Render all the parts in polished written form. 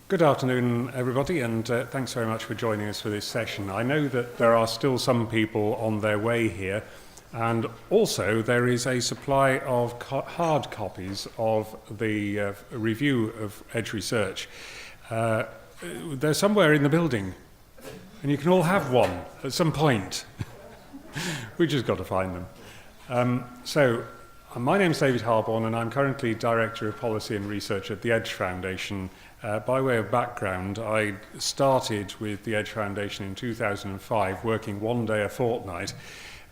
Good afternoon, everybody, and thanks very much for joining us for this session. I know that there are still some people on their way here, and also there is a supply of hard copies of the review of Edge Research. They're somewhere in the building, and you can all have one at some point. We just got to find them. My name's David Harbourne, and I'm currently Director of Policy and Research at the Edge Foundation. By way of background, I started with the Edge Foundation in 2005, working one day a fortnight,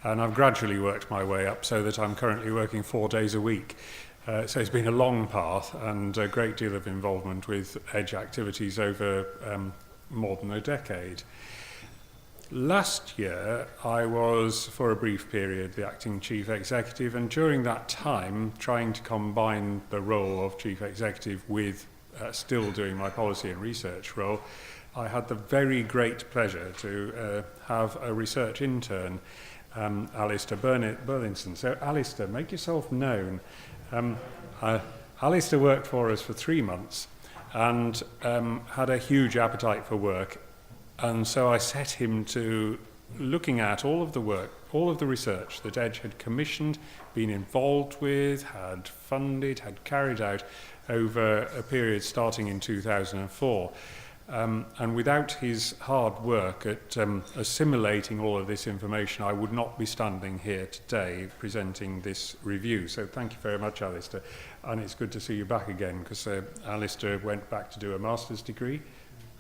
and I've gradually worked my way up so that I'm currently working 4 days a week. So it's been a long path and a great deal of involvement with Edge activities over more than a decade. Last year, I was, for a brief period, the acting chief executive, and during that time, trying to combine the role of chief executive with still doing my policy and research role, I had the very great pleasure to have a research intern, Alistair Burlinson. So, Alistair, make yourself known. Alistair worked for us for 3 months and had a huge appetite for work. And so I set him to looking at all of the work, all of the research that Edge had commissioned, been involved with, had funded, had carried out over a period starting in 2004. And without his hard work at assimilating all of this information, I would not be standing here today presenting this review. So thank you very much, Alistair. And it's good to see you back again, because Alistair went back to do a master's degree.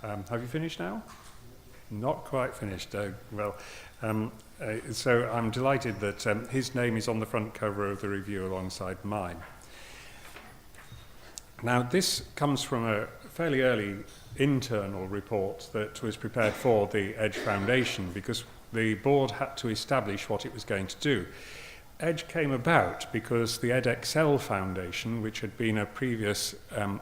Have you finished now? Not quite finished. So I'm delighted that his name is on the front cover of the review alongside mine. Now, this comes from a fairly early internal report that was prepared for the Edge Foundation because the board had to establish what it was going to do. Edge came about because the EdExcel Foundation, which had been a previous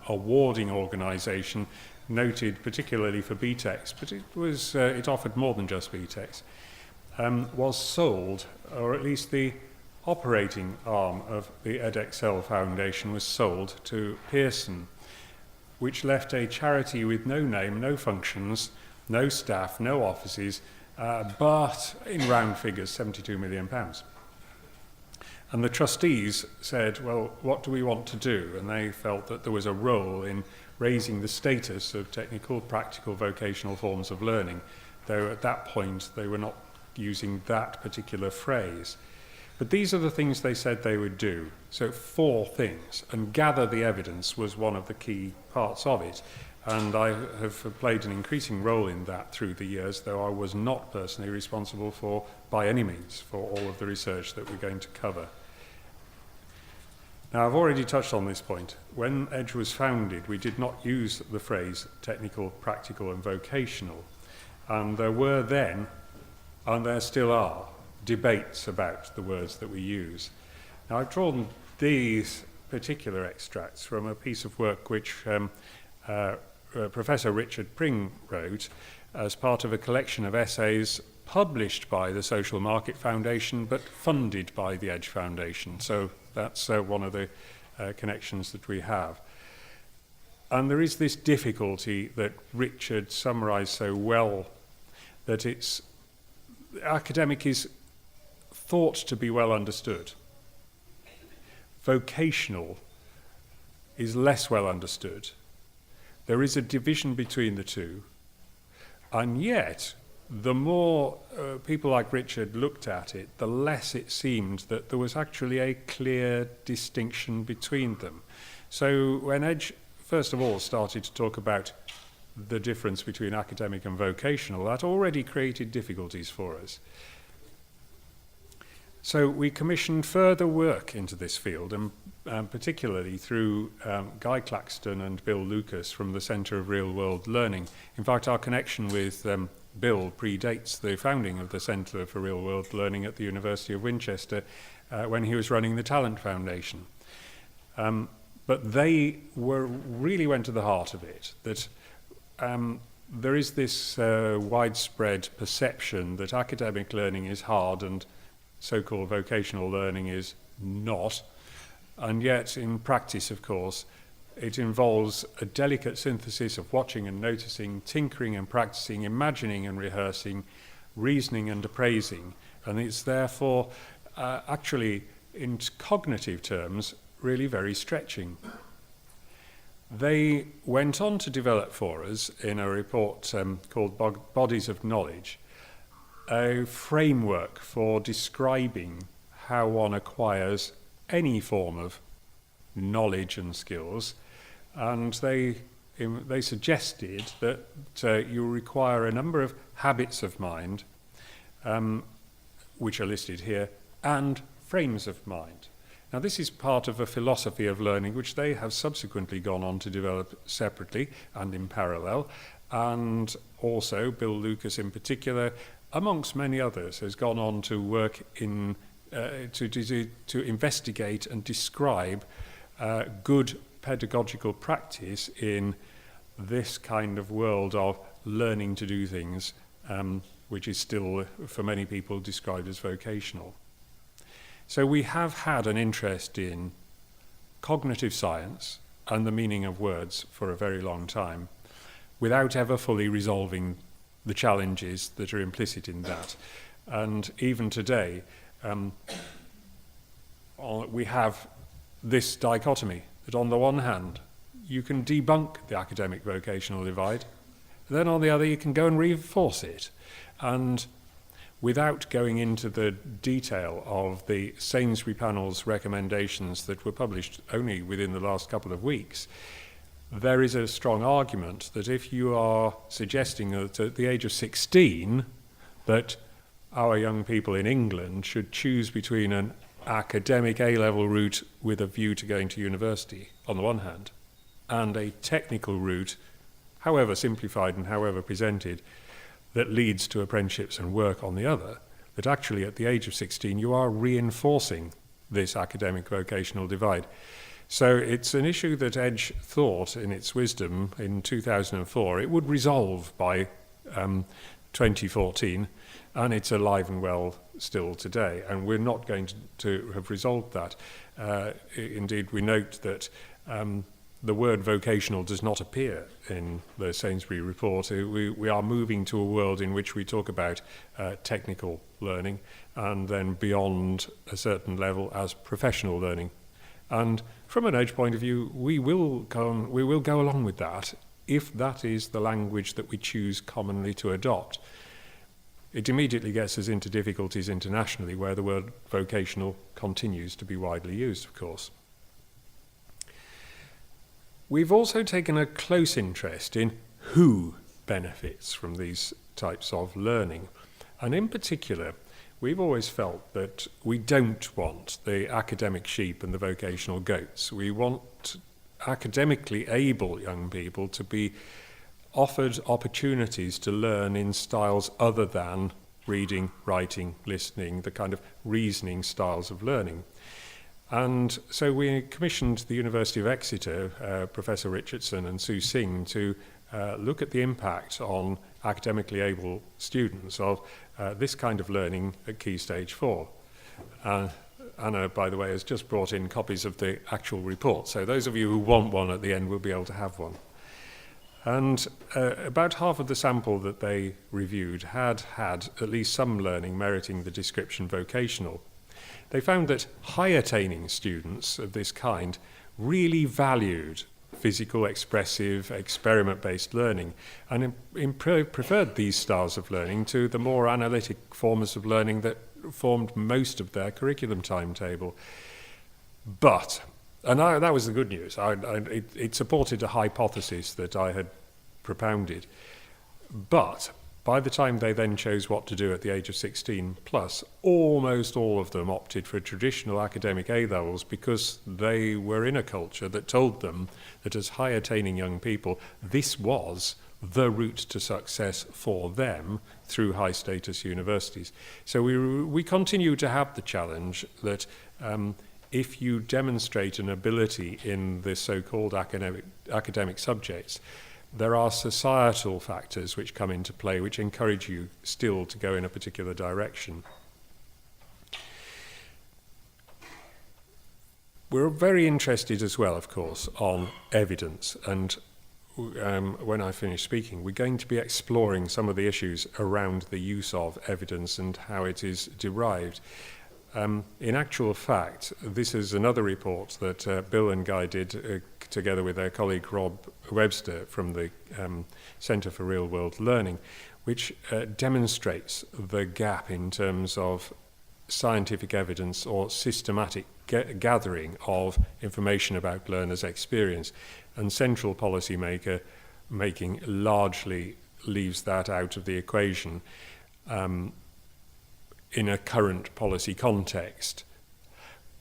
awarding organisation, noted particularly for BTECs, but it offered more than just BTECs, was sold, or at least the operating arm of the EdExcel Foundation was sold to Pearson, which left a charity with no name, no functions, no staff, no offices, but in round figures, £72 million. And the trustees said, well, what do we want to do? And they felt that there was a role in raising the status of technical, practical, vocational forms of learning, though at that point they were not using that particular phrase. But these are the things they said they would do. So 4 things, and gather the evidence was one of the key parts of it. And I have played an increasing role in that through the years, though I was not personally responsible for, by any means, for all of the research that we're going to cover. Now, I've already touched on this point. When Edge was founded, we did not use the phrase technical, practical, and vocational. And there were then, and there still are, debates about the words that we use. Now, I've drawn these particular extracts from a piece of work which Professor Richard Pring wrote as part of a collection of essays published by the Social Market Foundation, but funded by the Edge Foundation. So that's one of the connections that we have. And there is this difficulty that Richard summarised so well, that academic is thought to be well understood. Vocational is less well understood. There is a division between the two, and yet the more people like Richard looked at it, the less it seemed that there was actually a clear distinction between them. So when Edge, first of all, started to talk about the difference between academic and vocational, that already created difficulties for us. So we commissioned further work into this field, and particularly through Guy Claxton and Bill Lucas from the Centre of Real World Learning. In fact, our connection with Bill predates the founding of the Centre for Real World Learning at the University of Winchester when he was running the Talent Foundation. But they really went to the heart of it, that there is this widespread perception that academic learning is hard and so-called vocational learning is not. And yet, in practice, of course, It involves a delicate synthesis of watching and noticing, tinkering and practicing, imagining and rehearsing, reasoning and appraising. And it's therefore actually, in cognitive terms, really very stretching. They went on to develop for us, in a report called Bodies of Knowledge, a framework for describing how one acquires any form of knowledge and skills, and they suggested that you require a number of habits of mind, which are listed here, and frames of mind. Now, this is part of a philosophy of learning which they have subsequently gone on to develop separately and in parallel, and also Bill Lucas in particular, amongst many others, has gone on to work in to investigate and describe good pedagogical practice in this kind of world of learning to do things, which is still, for many people, described as vocational. So we have had an interest in cognitive science and the meaning of words for a very long time, without ever fully resolving the challenges that are implicit in that. And even today, we have this dichotomy, that on the one hand, you can debunk the academic vocational divide, then on the other you can go and reinforce it. And without going into the detail of the Sainsbury panel's recommendations that were published only within the last couple of weeks, there is a strong argument that if you are suggesting that at the age of 16 that our young people in England should choose between an academic A-level route with a view to going to university, on the one hand, and a technical route, however simplified and however presented, that leads to apprenticeships and work on the other, that actually at the age of 16 you are reinforcing this academic vocational divide. So it's an issue that Edge thought in its wisdom in 2004 it would resolve by 2014, and it's alive and well still today, and we're not going to have resolved that. Indeed, we note that the word vocational does not appear in the Sainsbury report. We are moving to a world in which we talk about technical learning, and then beyond a certain level as professional learning. And from an Edge point of view, we will go along with that if that is the language that we choose commonly to adopt. It immediately gets us into difficulties internationally, where the word vocational continues to be widely used, of course. We've also taken a close interest in who benefits from these types of learning. And in particular, we've always felt that we don't want the academic sheep and the vocational goats. We want academically able young people to be offered opportunities to learn in styles other than reading, writing, listening, the kind of reasoning styles of learning. And so we commissioned the University of Exeter, Professor Richardson and Sue Singh, to look at the impact on academically able students of this kind of learning at Key Stage 4. Anna, by the way, has just brought in copies of the actual report, so those of you who want one at the end will be able to have one. And about half of the sample that they reviewed had at least some learning meriting the description vocational. They found that high-attaining students of this kind really valued physical, expressive, experiment-based learning, and preferred these styles of learning to the more analytic forms of learning that formed most of their curriculum timetable. But, and that was the good news, it supported a hypothesis that I had propounded. But by the time they then chose what to do at the age of 16 plus, almost all of them opted for traditional academic A-levels because they were in a culture that told them that as high-attaining young people, this was the route to success for them through high-status universities. So we continue to have the challenge that if you demonstrate an ability in the so-called academic subjects, there are societal factors which come into play which encourage you still to go in a particular direction. We're very interested as well, of course, on evidence, and when I finish speaking, we're going to be exploring some of the issues around the use of evidence and how it is derived. In actual fact, this is another report that Bill and Guy did together with their colleague Rob Webster from the Centre for Real World Learning, which demonstrates the gap in terms of scientific evidence or systematic gathering of information about learners' experience. And central policy making largely leaves that out of the equation in a current policy context.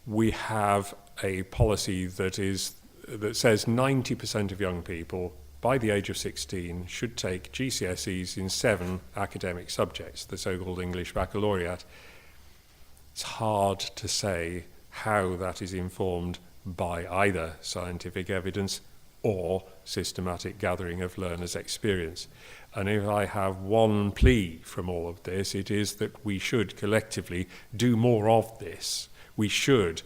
We have a policy that says 90% of young people by the age of 16 should take GCSEs in 7 academic subjects, the so-called English baccalaureate. It's hard to say how that is informed by either scientific evidence or systematic gathering of learners' experience. And if I have one plea from all of this, it is that we should collectively do more of this. We should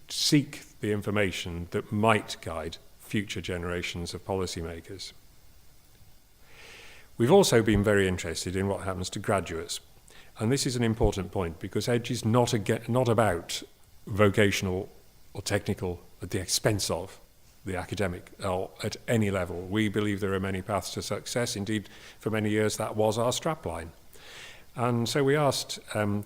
seek the information that might guide future generations of policymakers. We've also been very interested in what happens to graduates. And this is an important point because EDGE is not about vocational or technical at the expense of the academic or at any level. We believe there are many paths to success. Indeed, for many years that was our strapline. And so we asked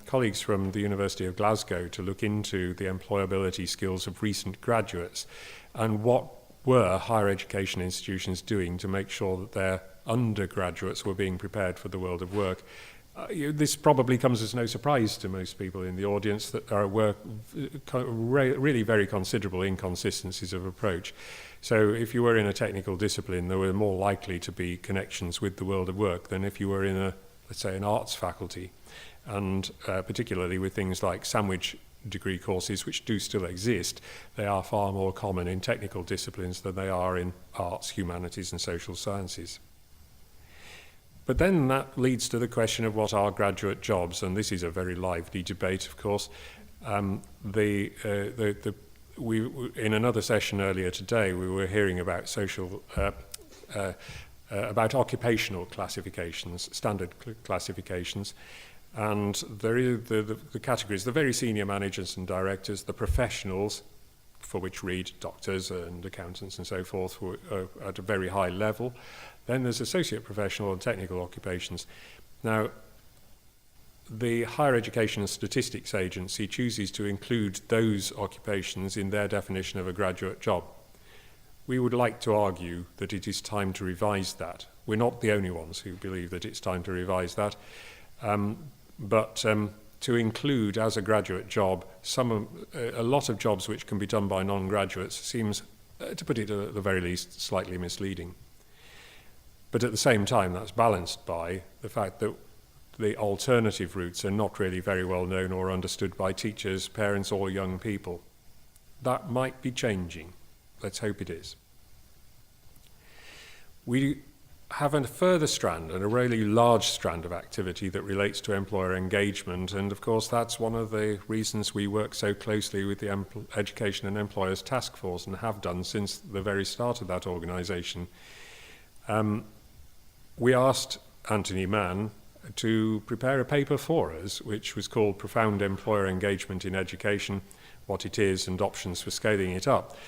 colleagues from the University of Glasgow to look into the employability skills of recent graduates and what were higher education institutions doing to make sure that their undergraduates were being prepared for the world of work. This probably comes as no surprise to most people in the audience that there were really very considerable inconsistencies of approach. So if you were in a technical discipline, there were more likely to be connections with the world of work than if you were in let's say, an arts faculty. And particularly with things like sandwich degree courses, which do still exist, they are far more common in technical disciplines than they are in arts, humanities and social sciences. But then that leads to the question of what are graduate jobs, and this is a very lively debate, of course. In another session earlier today, we were hearing about about occupational classifications, standard classifications, and there is the categories: the very senior managers and directors, the professionals, for which read doctors and accountants and so forth, who are at a very high level. Then there's associate professional and technical occupations. Now, the Higher Education and Statistics Agency chooses to include those occupations in their definition of a graduate job. We would like to argue that it is time to revise that. We're not the only ones who believe that it's time to revise that, but to include as a graduate job a lot of jobs which can be done by non-graduates seems, to put it at the very least, slightly misleading. But at the same time, that's balanced by the fact that the alternative routes are not really very well known or understood by teachers, parents, or young people. That might be changing. Let's hope it is. We have a further strand, and a really large strand of activity that relates to employer engagement, and of course that's one of the reasons we work so closely with the Education and Employers Task Force, and have done since the very start of that organisation. We asked Anthony Mann to prepare a paper for us, which was called Profound Employer Engagement in Education, What It Is and Options for Scaling It Up,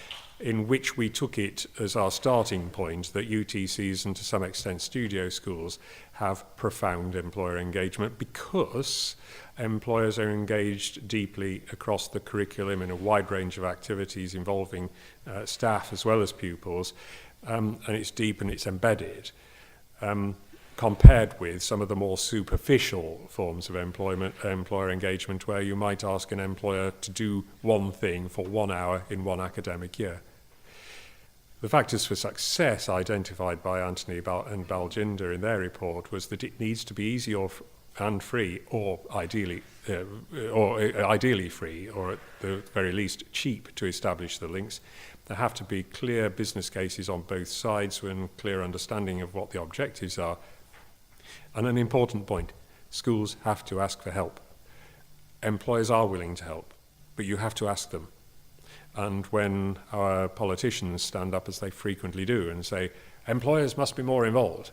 in which we took it as our starting point that UTCs and to some extent studio schools have profound employer engagement because employers are engaged deeply across the curriculum in a wide range of activities involving staff as well as pupils, and it's deep and it's embedded. Compared with some of the more superficial forms of employer engagement, where you might ask an employer to do one thing for 1 hour in one academic year. The factors for success identified by Anthony and Baljinder in their report was that it needs to be easy and free, or ideally free, or at the very least cheap to establish the links. There have to be clear business cases on both sides and clear understanding of what the objectives are. And an important point, schools have to ask for help. Employers are willing to help, but you have to ask them. And when our politicians stand up, as they frequently do, and say, employers must be more involved,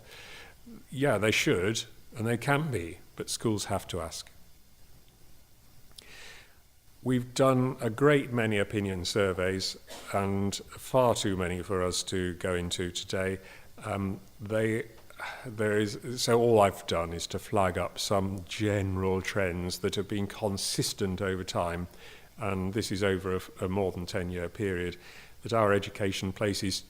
yeah, they should, and they can be, but schools have to ask. We've done a great many opinion surveys, and far too many for us to go into today. So all I've done is to flag up some general trends that have been consistent over time, and this is over a more than 10-year period, that our education places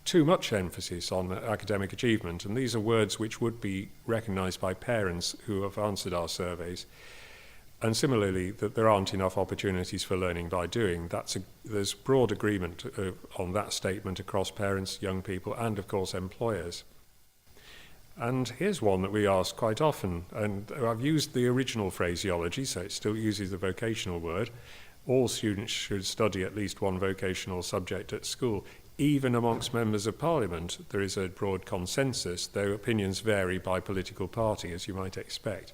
too much emphasis on academic achievement, and these are words which would be recognised by parents who have answered our surveys. And similarly, that there aren't enough opportunities for learning by doing. There's broad agreement on that statement across parents, young people, and of course employers. And here's one that we ask quite often, and I've used the original phraseology, so it still uses the vocational word. All students should study at least one vocational subject at school. Even amongst members of Parliament, there is a broad consensus, though opinions vary by political party, as you might expect.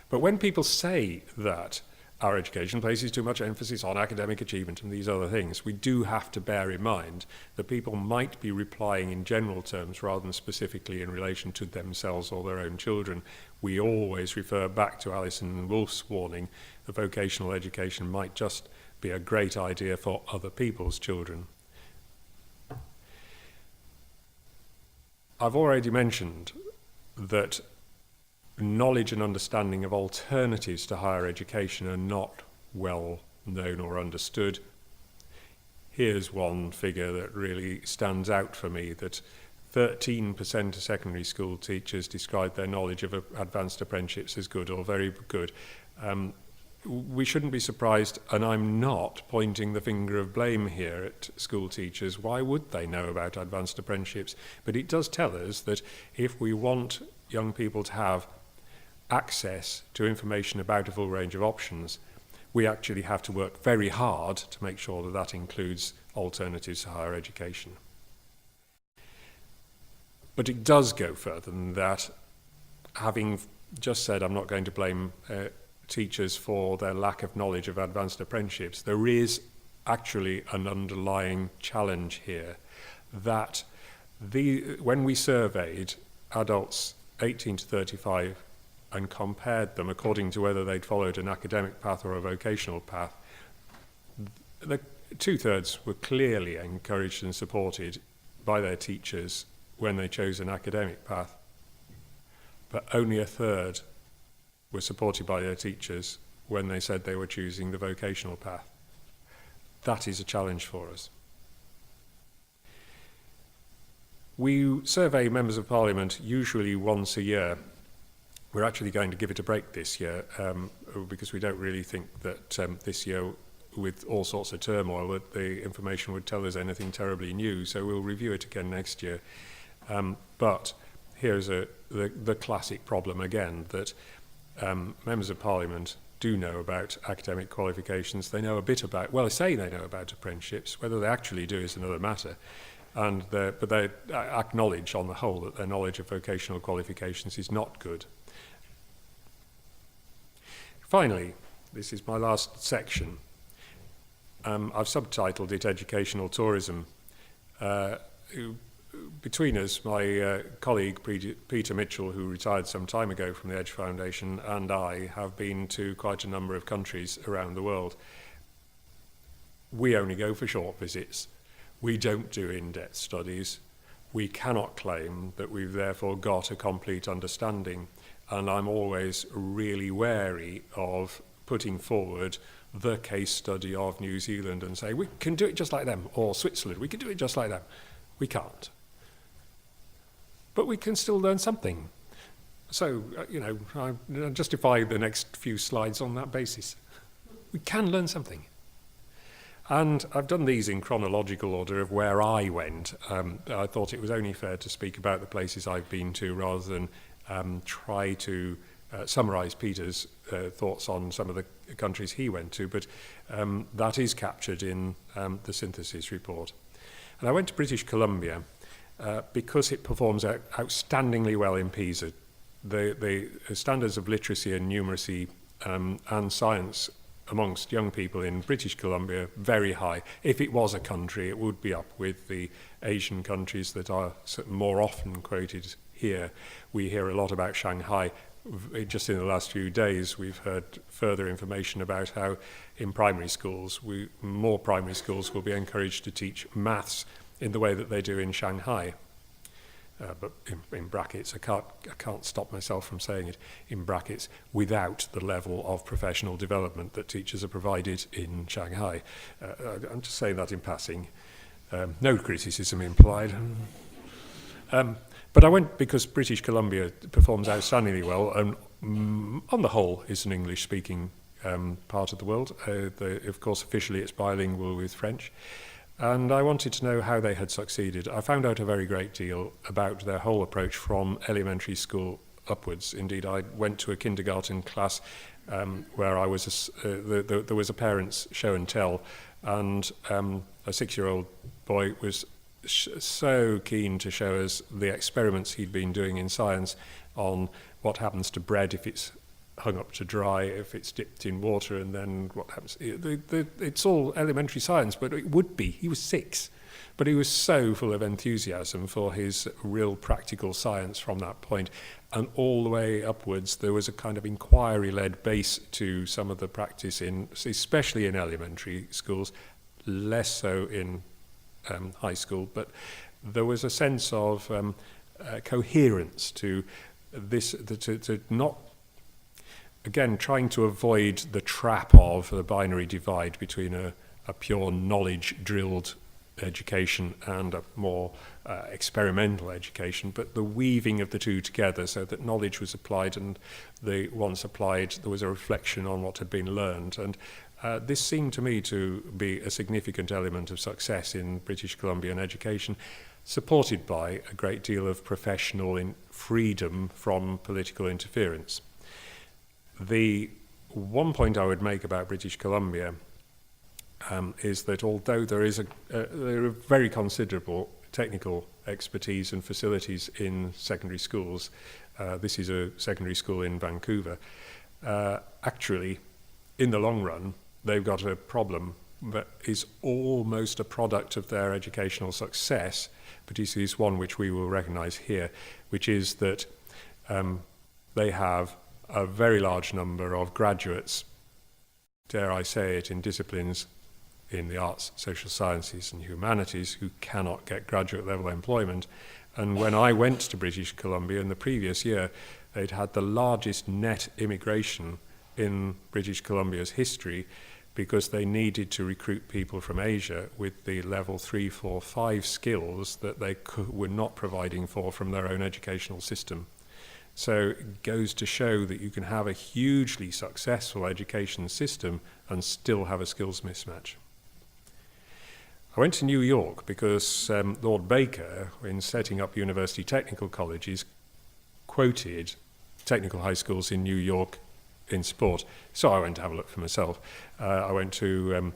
But when people say that our education places too much emphasis on academic achievement and these other things, we do have to bear in mind that people might be replying in general terms rather than specifically in relation to themselves or their own children. We always refer back to Alison Wolf's warning that vocational education might just be a great idea for other people's children. I've already mentioned that knowledge and understanding of alternatives to higher education are not well known or understood. Here's one figure that really stands out for me, that 13% of secondary school teachers describe their knowledge of advanced apprenticeships as good or very good. We shouldn't be surprised, and I'm not pointing the finger of blame here at school teachers. Why would they know about advanced apprenticeships? But it does tell us that if we want young people to have access to information about a full range of options, we actually have to work very hard to make sure that that includes alternatives to higher education. But it does go further than that. Having just said I'm not going to blame teachers for their lack of knowledge of advanced apprenticeships, there is actually an underlying challenge here, that when we surveyed adults 18 to 35 and compared them according to whether they'd followed an academic path or a vocational path, the 2/3 were clearly encouraged and supported by their teachers when they chose an academic path, but only 1/3 were supported by their teachers when they said they were choosing the vocational path. That is a challenge for us. We survey members of Parliament usually once a year. We're actually going to give it a break this year because we don't really think that this year, with all sorts of turmoil, that the information would tell us anything terribly new, so we'll review it again next year. But here's the classic problem again, that members of Parliament do know about academic qualifications. They know a bit about, well, they say they know about apprenticeships. Whether they actually do is another matter. But they acknowledge on the whole that their knowledge of vocational qualifications is not good. Finally, this is my last section. I've subtitled it Educational Tourism. Between us, my colleague Peter Mitchell, who retired some time ago from the Edge Foundation, and I have been to quite a number of countries around the world. We only go for short visits. We don't do in-depth studies. We cannot claim that we've therefore got a complete understanding, and I'm always really wary of putting forward the case study of New Zealand and say, we can do it just like them, or Switzerland, we can do it just like them. We can't. But we can still learn something. So, I justify the next few slides on that basis. We can learn something. And I've done these in chronological order of where I went. I thought it was only fair to speak about the places I've been to rather than try to summarise Peter's thoughts on some of the countries he went to, but that is captured in the synthesis report. And I went to British Columbia because it performs outstandingly well in PISA. The standards of literacy and numeracy and science amongst young people in British Columbia very high. If it was a country, it would be up with the Asian countries that are more often quoted here. We hear a lot about Shanghai. Just in the last few days, we've heard further information about how in primary schools, more primary schools will be encouraged to teach maths in the way that they do in Shanghai. But in brackets, I can't stop myself from saying it, in brackets, without the level of professional development that teachers are provided in Shanghai. I'm just saying that in passing. No criticism implied. But I went because British Columbia performs outstandingly well, and on the whole is an English-speaking part of the world. Of course, officially it's bilingual with French. And I wanted to know how they had succeeded. I found out a very great deal about their whole approach from elementary school upwards. Indeed, I went to a kindergarten class where I was there was a parents' show and tell, and a 6-year-old boy was so keen to show us the experiments he'd been doing in science on what happens to bread if it's hung up to dry, if it's dipped in water, and then what happens. It's all elementary science, but it would be. He was 6, but he was so full of enthusiasm for his real practical science from that point. And all the way upwards, there was a kind of inquiry-led base to some of the practice, especially in elementary schools, less so in high school, but there was a sense of coherence to this, to not, again, trying to avoid the trap of the binary divide between a pure knowledge-drilled education and a more experimental education, but the weaving of the two together so that knowledge was applied, and once applied, there was a reflection on what had been learned. And this seemed to me to be a significant element of success in British Columbian education, supported by a great deal of professional freedom from political interference. The one point I would make about British Columbia is that although there are very considerable technical expertise and facilities in secondary schools, this is a secondary school in Vancouver, actually, in the long run, they've got a problem that is almost a product of their educational success, but it is one which we will recognise here, which is that they have a very large number of graduates, dare I say it, in disciplines in the arts, social sciences and humanities who cannot get graduate level employment. And when I went to British Columbia in the previous year, they'd had the largest net immigration in British Columbia's history because they needed to recruit people from Asia with the level 3, 4, 5 skills that they were not providing from their own educational system. So it goes to show that you can have a hugely successful education system and still have a skills mismatch. I went to New York because Lord Baker, in setting up university technical colleges, quoted technical high schools in New York in sport. So I went to have a look for myself. I went to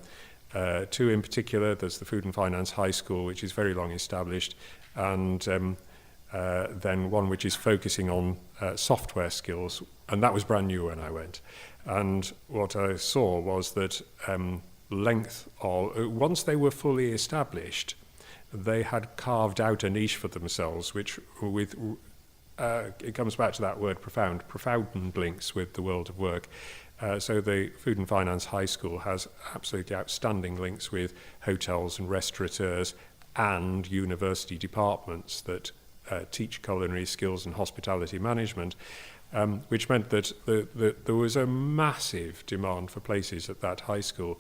two in particular. There's the Food and Finance High School, which is very long established, and then one which is focusing on software skills, and that was brand new when I went. And what I saw was that once they were fully established, they had carved out a niche for themselves, which it comes back to that word profound links with the world of work. So the Food and Finance High School has absolutely outstanding links with hotels and restaurateurs and university departments that teach culinary skills and hospitality management, which meant that there was a massive demand for places at that high school.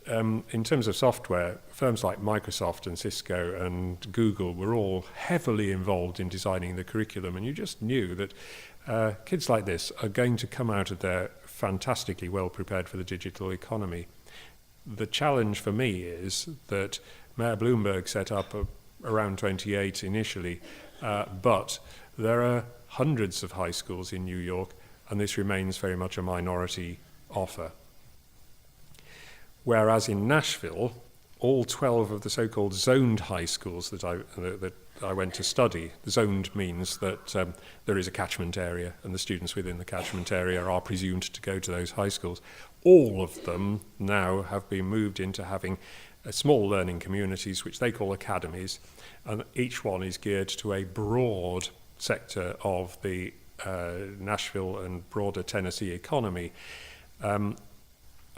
In terms of software, firms like Microsoft and Cisco and Google were all heavily involved in designing the curriculum, and you just knew that kids like this are going to come out of there fantastically well prepared for the digital economy. The challenge for me is that Mayor Bloomberg set up around 28 initially, but there are hundreds of high schools in New York, and this remains very much a minority offer. Whereas in Nashville, all 12 of the so-called zoned high schools that I went to study. Zoned means that there is a catchment area, and the students within the catchment area are presumed to go to those high schools. All of them now have been moved into having small learning communities, which they call academies, and each one is geared to a broad sector of the Nashville and broader Tennessee economy.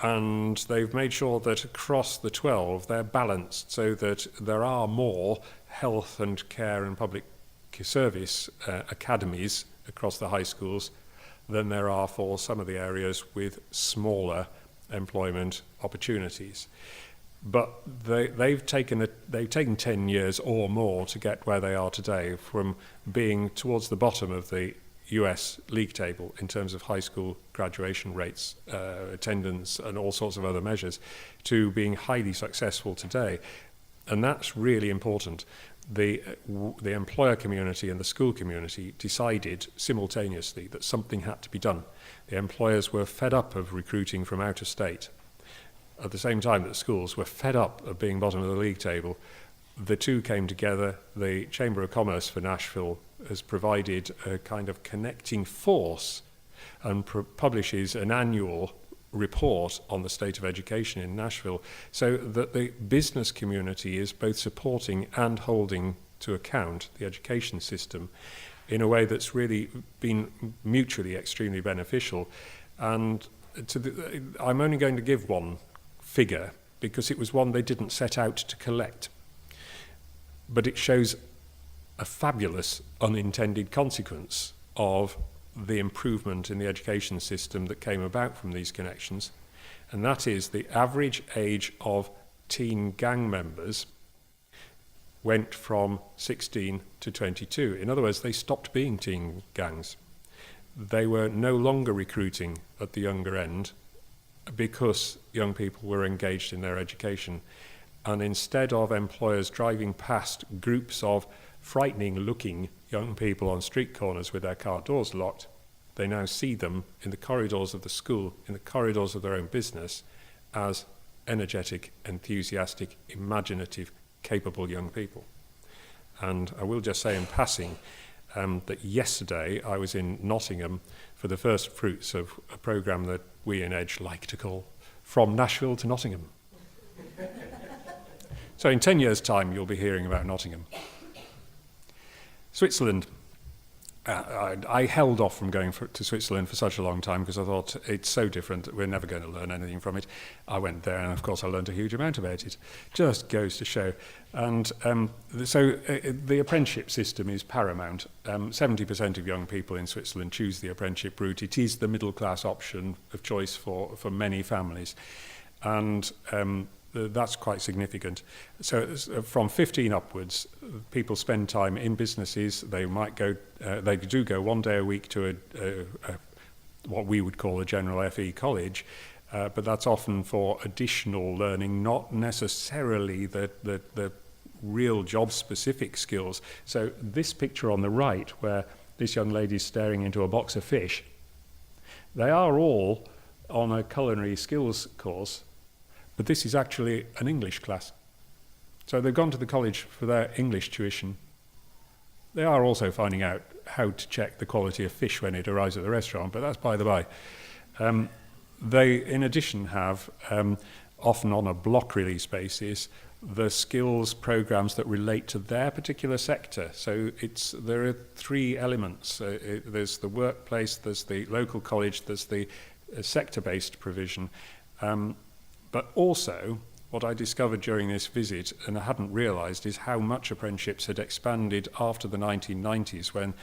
And they've made sure that across the 12 they're balanced so that there are more health and care and public service academies across the high schools than there are for some of the areas with smaller employment opportunities. But they've taken 10 years or more to get where they are today, from being towards the bottom of the US league table in terms of high school graduation rates, attendance and all sorts of other measures, to being highly successful today. And that's really important. The employer community and the school community decided simultaneously that something had to be done. The employers were fed up of recruiting from out of state. At the same time that the schools were fed up of being bottom of the league table, the two came together. The Chamber of Commerce for Nashville has provided a kind of connecting force and publishes an annual report on the state of education in Nashville, so that the business community is both supporting and holding to account the education system in a way that's really been mutually extremely beneficial. And I'm only going to give one figure because it was one they didn't set out to collect. But it shows a fabulous unintended consequence of the improvement in the education system that came about from these connections, and that is the average age of teen gang members went from 16 to 22. In other words, they stopped being teen gangs. They were no longer recruiting at the younger end because young people were engaged in their education. And instead of employers driving past groups of frightening-looking young people on street corners with their car doors locked, they now see them in the corridors of the school, in the corridors of their own business, as energetic, enthusiastic, imaginative, capable young people. And I will just say in passing that yesterday I was in Nottingham for the first fruits of a programme that we in Edge like to call From Nashville to Nottingham. So in 10 years' time, you'll be hearing about Nottingham. Switzerland. I held off from going to Switzerland for such a long time because I thought it's so different that we're never going to learn anything from it. I went there and, of course, I learned a huge amount about it. Just goes to show. And so the apprenticeship system is paramount. 70% of young people in Switzerland choose the apprenticeship route. It is the middle-class option of choice for many families. And that's quite significant. So from 15 upwards, people spend time in businesses. They might go, they do go one day a week to what we would call a general FE college, but that's often for additional learning, not necessarily the real job-specific skills. So this picture on the right, where this young lady's staring into a box of fish, they are all on a culinary skills course, but this is actually an English class. So they've gone to the college for their English tuition. They are also finding out how to check the quality of fish when it arrives at the restaurant, but that's by the by. They, in addition, have, often on a block release basis, the skills programs that relate to their particular sector. So there are three elements. There's the workplace, there's the local college, there's the sector-based provision. But also, what I discovered during this visit, and I hadn't realised, is how much apprenticeships had expanded after the 1990s, when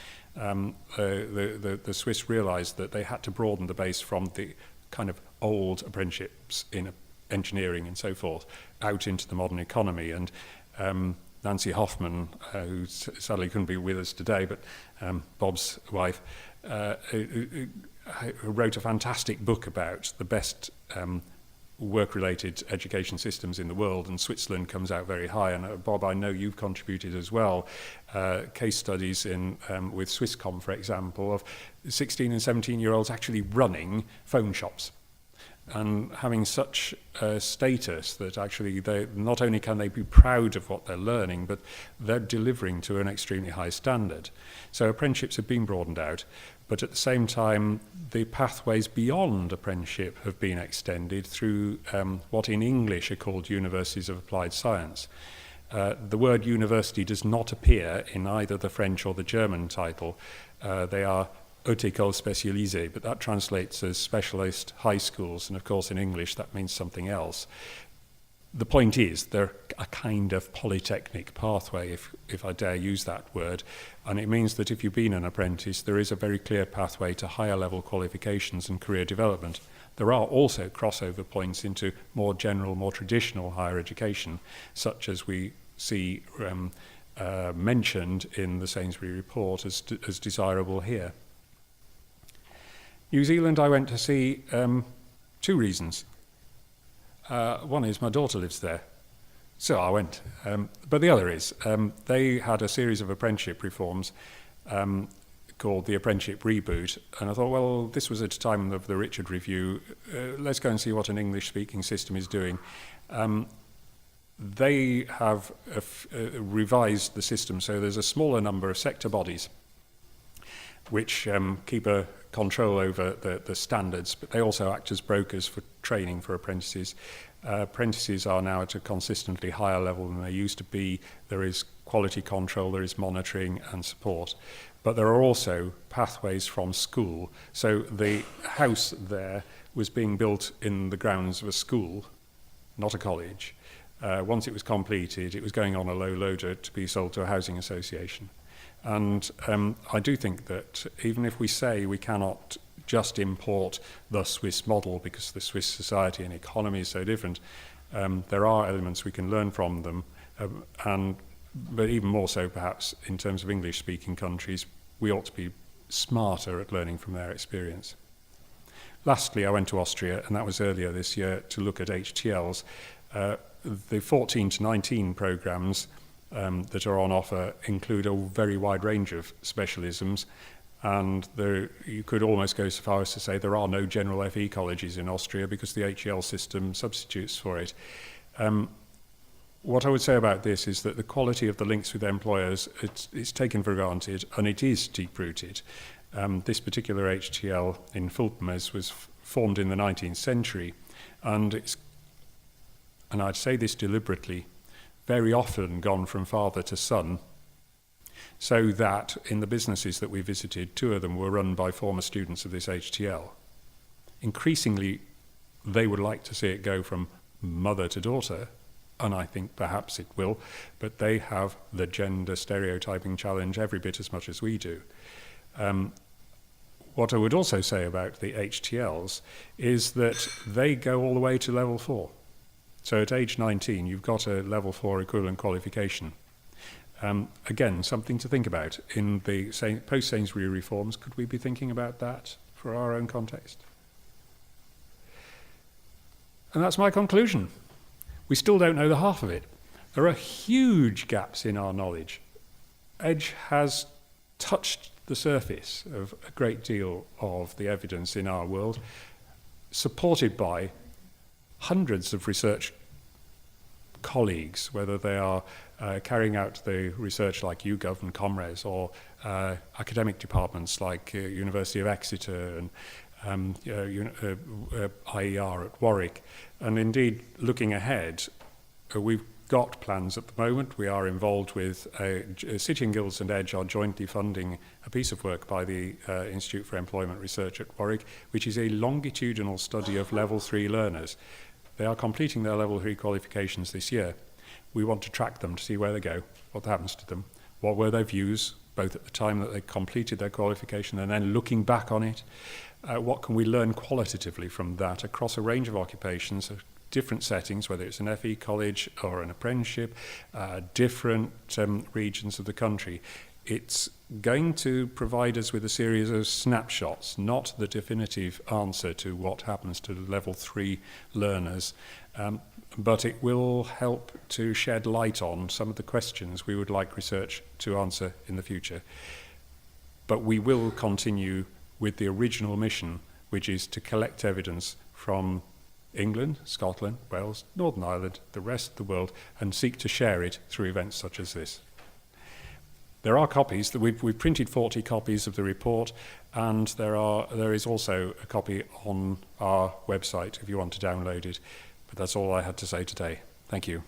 the Swiss realised that they had to broaden the base from the kind of old apprenticeships in engineering and so forth out into the modern economy. And Nancy Hoffman, who sadly couldn't be with us today, but Bob's wife, wrote a fantastic book about the best work-related education systems in the world, and Switzerland comes out very high. And Bob, I know you've contributed as well, case studies with Swisscom, for example, of 16 and 17-year-olds actually running phone shops. and having such a status that actually they not only can they be proud of what they're learning, but they're delivering to an extremely high standard. So apprenticeships have been broadened out, but at the same time, the pathways beyond apprenticeship have been extended through what in English are called universities of applied science. The word university does not appear in either the French or the German title. They are haute école spécialisée, but that translates as specialist high schools, and of course in English that means something else. The point is, they're a kind of polytechnic pathway, if I dare use that word, and it means that if you've been an apprentice, there is a very clear pathway to higher level qualifications and career development. There are also crossover points into more general, more traditional higher education, such as we see mentioned in the Sainsbury report as desirable here. New Zealand I went to see two reasons. One is my daughter lives there, so I went. But the other is they had a series of apprenticeship reforms called the Apprenticeship Reboot, and I thought, well, this was at a time of the Richard Review. Let's go and see what an English-speaking system is doing. They have revised the system, so there's a smaller number of sector bodies which keep a control over the standards, but they also act as brokers for training for apprentices. Apprentices are now at a consistently higher level than they used to be. There is quality control, there is monitoring and support. But there are also pathways from school. So the house there was being built in the grounds of a school, not a college. Once it was completed, it was going on a low loader to be sold to a housing association. And I do think that even if we say we cannot just import the Swiss model because the Swiss society and economy is so different, there are elements we can learn from them, but even more so perhaps in terms of English-speaking countries, we ought to be smarter at learning from their experience. Lastly, I went to Austria, and that was earlier this year, to look at HTLs. The 14 to 19 programmes that are on offer include a very wide range of specialisms, and you could almost go so far as to say there are no general FE colleges in Austria because the HEL system substitutes for it. What I would say about this is that the quality of the links with employers, it's taken for granted, and it is deep-rooted. This particular HTL in Fulham was formed in the 19th century, and I'd say this deliberately, very often gone from father to son, so that in the businesses that we visited, two of them were run by former students of this HTL. Increasingly, they would like to see it go from mother to daughter, and I think perhaps it will, but they have the gender stereotyping challenge every bit as much as we do. What I would also say about the HTLs is that they go all the way to level 4. So at age 19, you've got a level 4 equivalent qualification. Again, something to think about. In the post-Sainsbury reforms, could we be thinking about that for our own context? And that's my conclusion. We still don't know the half of it. There are huge gaps in our knowledge. Edge has touched the surface of a great deal of the evidence in our world, supported by hundreds of research colleagues, whether they are carrying out the research like YouGov and ComRes, or academic departments like University of Exeter and IER at Warwick. And indeed, looking ahead, we've got plans at the moment. We are involved with City and Guilds and Edge are jointly funding a piece of work by the Institute for Employment Research at Warwick, which is a longitudinal study of level 3 learners. They are completing their level 3 qualifications this year. We want to track them to see where they go, what happens to them, what were their views, both at the time that they completed their qualification and then looking back on it. What can we learn qualitatively from that across a range of occupations, different settings, whether it's an FE college or an apprenticeship, different regions of the country. It's going to provide us with a series of snapshots, not the definitive answer to what happens to the level 3 learners, but it will help to shed light on some of the questions we would like research to answer in the future. But we will continue with the original mission, which is to collect evidence from England, Scotland, Wales, Northern Ireland, the rest of the world, and seek to share it through events such as this. There are copies that we've printed 40 copies of the report, and there is also a copy on our website if you want to download it. But that's all I had to say today. Thank you.